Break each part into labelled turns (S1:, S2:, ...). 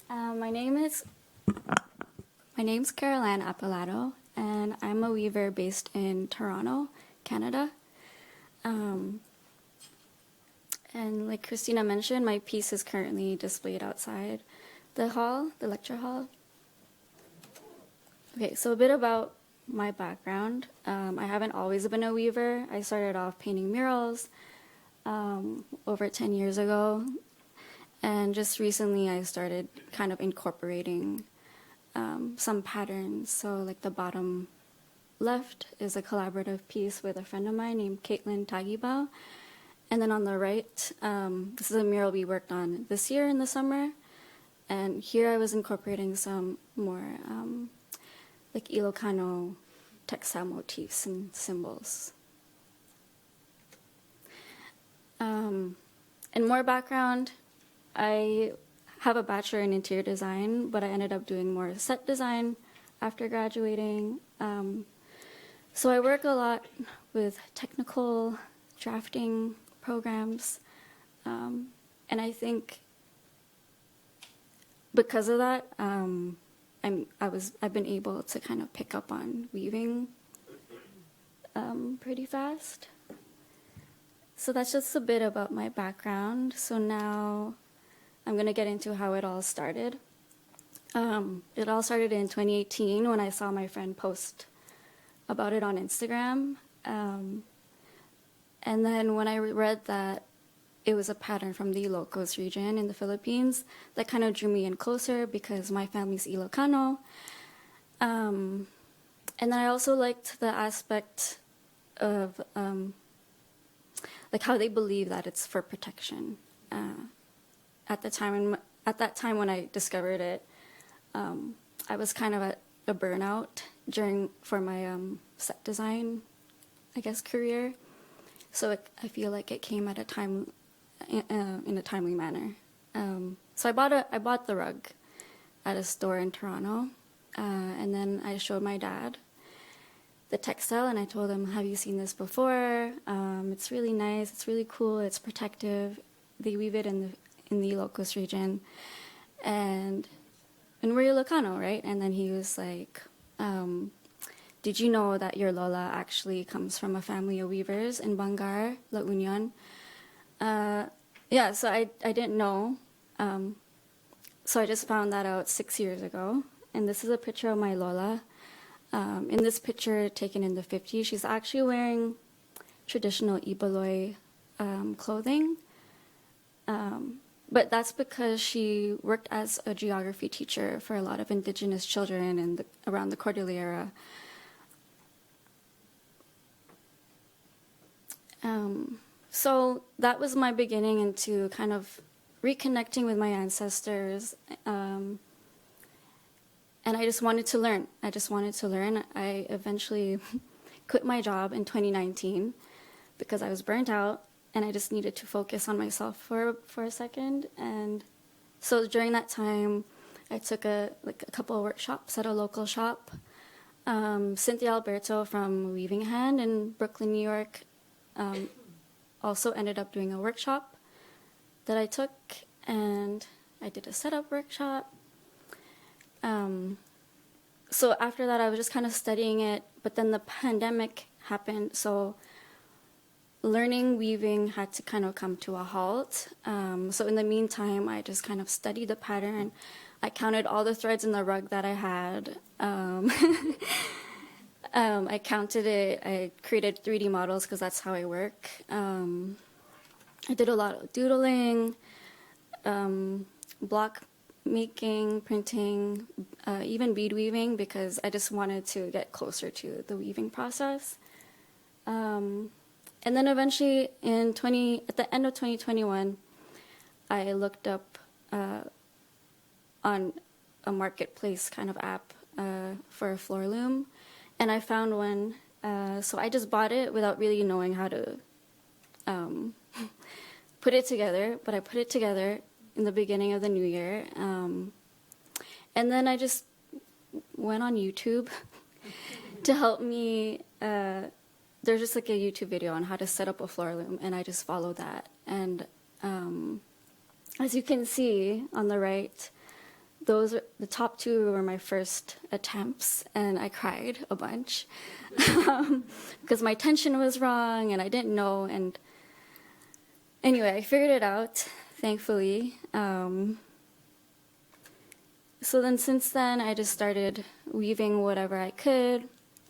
S1: My name's Caroline Apilado, and I'm a weaver based in Toronto, Canada. And like Christina mentioned, my piece is currently displayed outside the hall, the lecture hall. Okay, so a bit about my background. I haven't always been a weaver. I started off painting murals over 10 years ago. And just recently I started kind of incorporating some patterns. So like the bottom left is a collaborative piece with a friend of mine named Caitlin Tagibao. And then on the right, this is a mural we worked on this year in the summer. And here I was incorporating some more like Ilocano textile motifs and symbols. And more background, I have a bachelor in interior design, but I ended up doing more set design after graduating. So I work a lot with technical drafting programs, and I think because of that, I've been able to kind of pick up on weaving pretty fast. So that's just a bit about my background. So now I'm going to get into how it all started. It all started in 2018 when I saw my friend post about it on Instagram. And then when I read that it was a pattern from the Ilocos region in the Philippines, that kind of drew me in closer because my family's Ilocano. And then I also liked the aspect of like how they believe that it's for protection. At that time when I discovered it, I was kind of at a burnout for my set design, I guess, career. So I feel like it came at a time in a timely manner. So I bought the rug at a store in Toronto, and then I showed my dad the textile, and I told him, "Have you seen this before? It's really nice. It's really cool. It's protective. They weave it in the Ilocos region, and we're Ilocano, right?" And then he was like, "Did you know that your Lola actually comes from a family of weavers in Bangar, La Union?" Yeah, so I didn't know. So I just found that out 6 years ago, and this is a picture of my Lola. In this picture taken in the 50s, she's actually wearing traditional Ibaloy clothing. But that's because she worked as a geography teacher for a lot of indigenous children around the Cordillera. So that was my beginning into kind of reconnecting with my ancestors. And I just wanted to learn. I eventually quit my job in 2019 because I was burnt out and I just needed to focus on myself for a second. And so during that time, I took a couple of workshops at a local shop. Cynthia Alberto from Weaving Hand in Brooklyn, New York, also ended up doing a workshop that I took, and I did a setup workshop. So after that, I was just kind of studying it, but then the pandemic happened, so learning weaving had to kind of come to a halt. So in the meantime, I just kind of studied the pattern. I counted all the threads in the rug that I had. I counted it. I created 3D models because that's how I work. I did a lot of doodling, block making, printing, even bead weaving, because I just wanted to get closer to the weaving process. And then eventually at the end of 2021, I looked up on a marketplace kind of app for a floor loom, and I found one. So I just bought it without really knowing how to put it together, but I put it together in the beginning of the new year. And then I just went on YouTube to help me. There's just like a YouTube video on how to set up a floor loom, and I just followed that. And as you can see on the right, the top two were my first attempts, and I cried a bunch because my tension was wrong and I didn't know. And anyway, I figured it out, thankfully. So then since then, I just started weaving whatever I could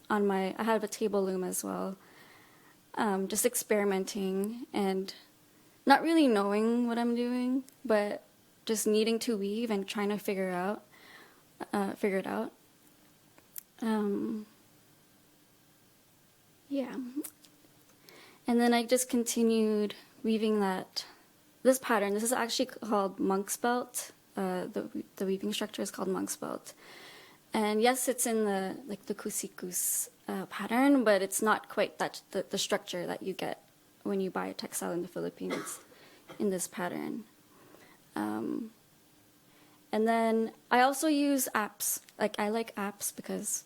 S1: on I have a table loom as well, just experimenting and not really knowing what I'm doing, but just needing to weave and trying to figure it out. Yeah. And then I just continued weaving this pattern. This is actually called monk's belt. The weaving structure is called monk's belt. And yes, it's in the kusikus pattern, but it's not quite the structure that you get when you buy a textile in the Philippines in this pattern. And then I also use apps. I like apps because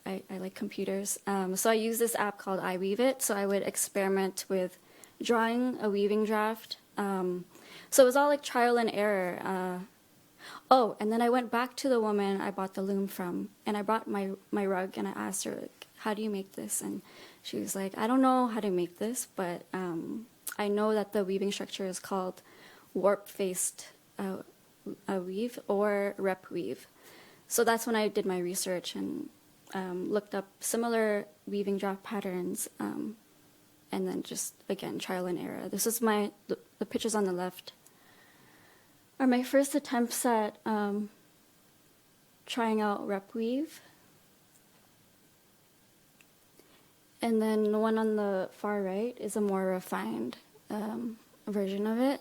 S1: I like computers. So I use this app called iWeave It. So I would experiment with drawing a weaving draft. So it was all like trial and error. And then I went back to the woman I bought the loom from, and I brought my rug, and I asked her, how do you make this? And she was like, I don't know how to make this, but I know that the weaving structure is called warp-faced weave or rep weave. So that's when I did my research and looked up similar weaving draft patterns, and then just, again, trial and error. This is the pictures on the left are my first attempts at trying out rep weave. And then the one on the far right is a more refined version of it.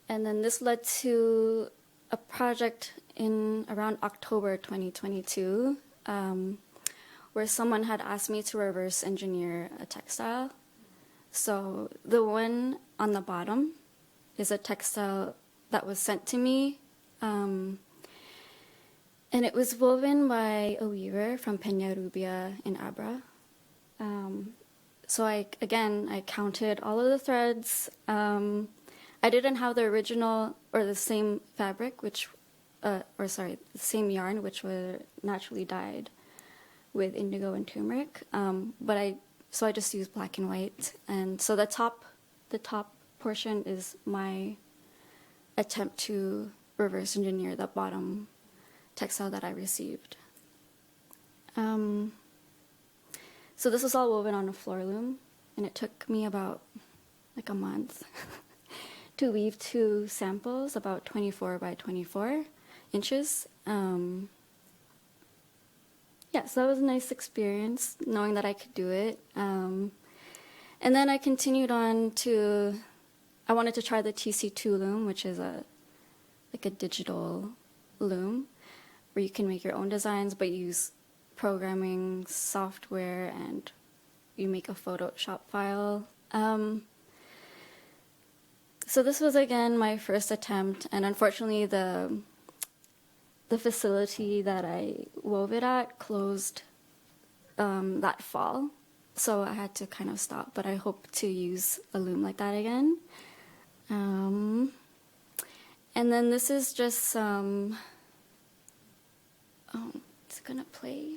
S1: And then this led to a project in around October 2022, where someone had asked me to reverse engineer a textile. So the one on the bottom is a textile that was sent to me, and it was woven by a weaver from Peñarubia in Abra. So I counted all of the threads. I didn't have the original or the same fabric, the same yarn, which were naturally dyed with indigo and turmeric. So I just used black and white. And so the top portion is my attempt to reverse engineer the bottom textile that I received. So this was all woven on a floor loom, and it took me about a month to weave 2 samples, about 24 by 24 inches. So that was a nice experience, knowing that I could do it. And then I continued on I wanted to try the TC2 loom, which is a digital loom where you can make your own designs, but use programming software and you make a Photoshop file. So this was, again, my first attempt, and unfortunately the facility that I wove it at closed that fall, so I had to kind of stop, but I hope to use a loom like that again. And then this is just some, it's gonna play.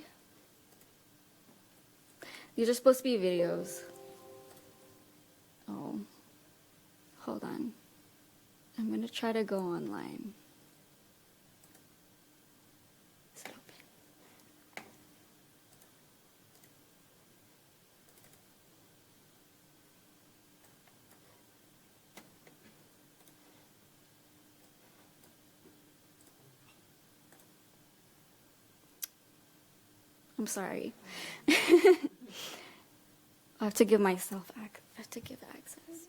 S1: These are supposed to be videos. Oh, hold on. I'm gonna try to go online. Is it open? I'm sorry. I have to give myself access.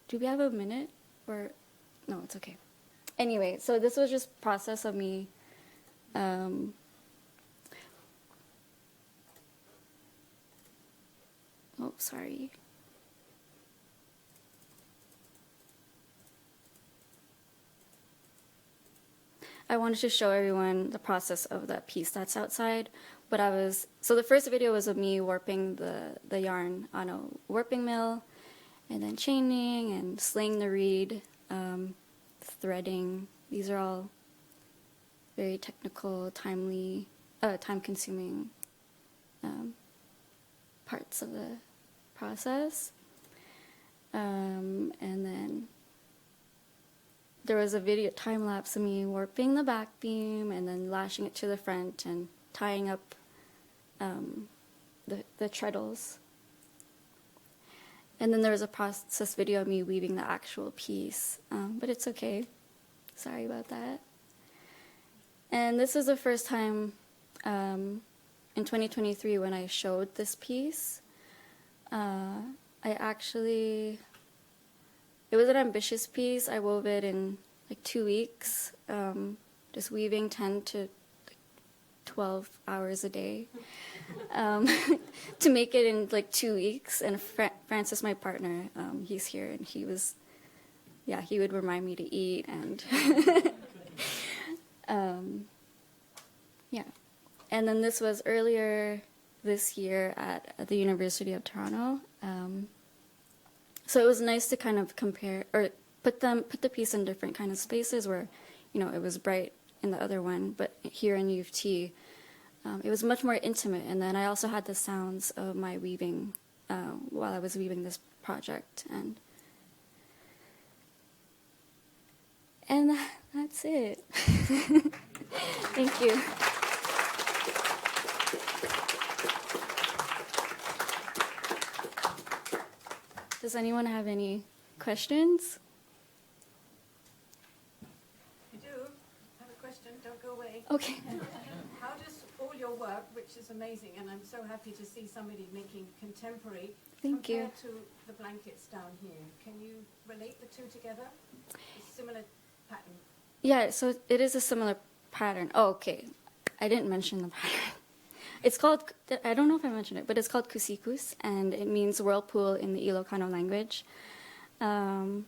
S1: Do we have a minute? Or no, it's okay. Anyway, so this was just process of me sorry. I wanted to show everyone the process of that piece that's outside, but so the first video was of me warping the yarn on a warping mill, and then chaining and slaying the reed, threading. These are all very technical, time-consuming parts of the process. And then there was a video time-lapse of me warping the back beam and then lashing it to the front and tying up the treadles. And then there was a process video of me weaving the actual piece, but it's okay. Sorry about that. And this was the first time in 2023 when I showed this piece. It was an ambitious piece. I wove it in like 2 weeks, just weaving 10 to 12 hours a day to make it in like 2 weeks. And Francis, my partner, he's here, and he would remind me to eat and yeah. And then this was earlier this year at the University of Toronto. So it was nice to kind of compare or put the piece in different kind of spaces where, it was bright in the other one, but here in U of T, it was much more intimate. And then I also had the sounds of my weaving while I was weaving this project, and that's it. Thank you. Does anyone have any questions?
S2: I do have a question. Don't go away.
S1: Okay.
S2: How does all your work, which is amazing, and I'm so happy to see somebody making contemporary,
S1: Thank you.
S2: compared to the blankets down here? Can you relate the two together? A similar pattern.
S1: Yeah, so it is a similar pattern. Oh, okay. I didn't mention the pattern. It's called, I don't know if I mentioned it, but it's called kusikus, and it means whirlpool in the Ilocano language. And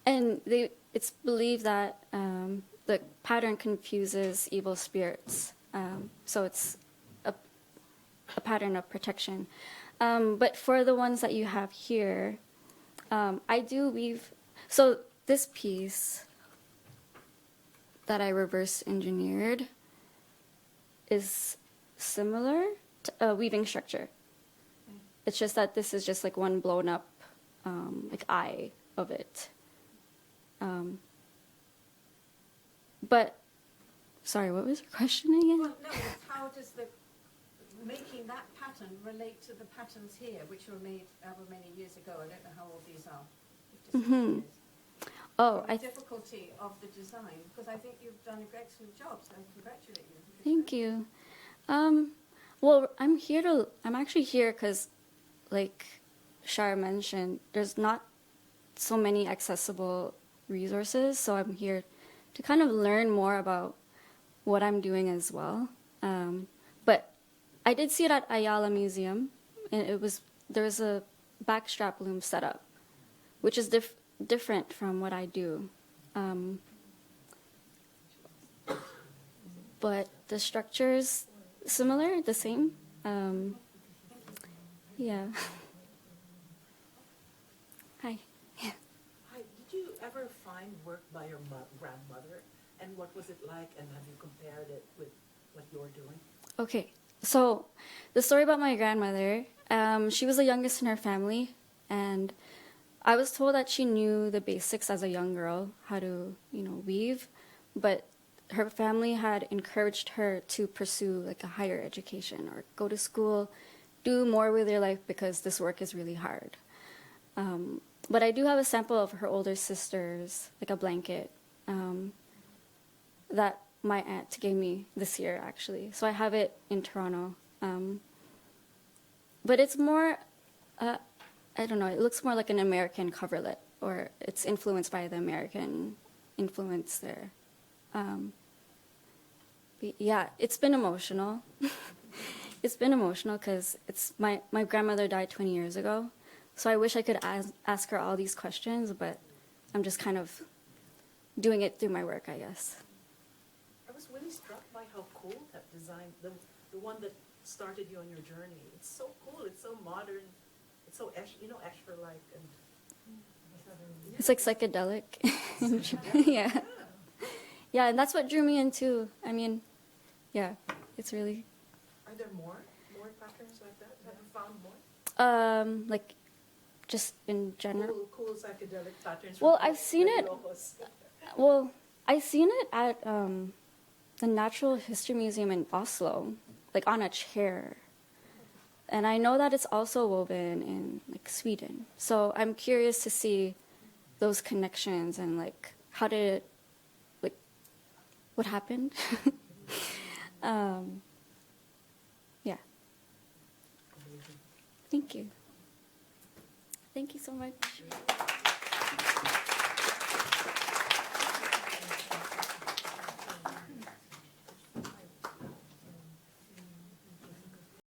S1: it's believed that the pattern confuses evil spirits. So it's a pattern of protection. But for the ones that you have here, I do weave. So this piece that I reverse engineered is similar to a weaving structure. It's just that this is just like one blown up like eye of it. But sorry, what was your question again?
S2: Well, no, it's how does making that pattern relate to the patterns here, which were made many years ago? I don't know how old these are. 50, 60 years.
S1: Oh,
S2: The difficulty of the design, because I think you've done an excellent job, so I congratulate you.
S1: thank you. Well, I'm actually here because, like Shar mentioned, there's not so many accessible resources, so I'm here to kind of learn more about what I'm doing as well. But I did see it at Ayala Museum, and there was a backstrap loom setup, which is different from what I do. But the structure's similar, the same. Yeah. Hi.
S3: Hi, did you ever find work by your grandmother? And what was it like? And have you compared it with what you're doing?
S1: Okay, so the story about my grandmother, she was the youngest in her family, and I was told that she knew the basics as a young girl, how to, weave, but her family had encouraged her to pursue like a higher education or go to school, do more with your life because this work is really hard. But I do have a sample of her older sister's, like a blanket, that my aunt gave me this year, actually. So I have it in Toronto. But it's more, I don't know, it looks more like an American coverlet, or it's influenced by the American influence there. But yeah, it's been emotional. It's been emotional because my grandmother died 20 years ago. So I wish I could ask her all these questions, but I'm just kind of doing it through my work, I guess.
S3: I was really struck by how cool that design, the one that started you on your journey. It's so cool. It's so modern. It's so Escher-like, and
S1: It's like psychedelic. Yeah. yeah, and that's what drew me into. I mean, yeah, it's really
S3: Are there more patterns like that? Have you found more?
S1: like just in general.
S3: Cool psychedelic patterns.
S1: Well,
S3: from
S1: I've seen it.
S3: Locos.
S1: Well, I've seen it at the Natural History Museum in Oslo, like on a chair. And I know that it's also woven in like Sweden. So I'm curious to see those connections and like how did it, like what happened. Yeah. Thank you. Thank you so much.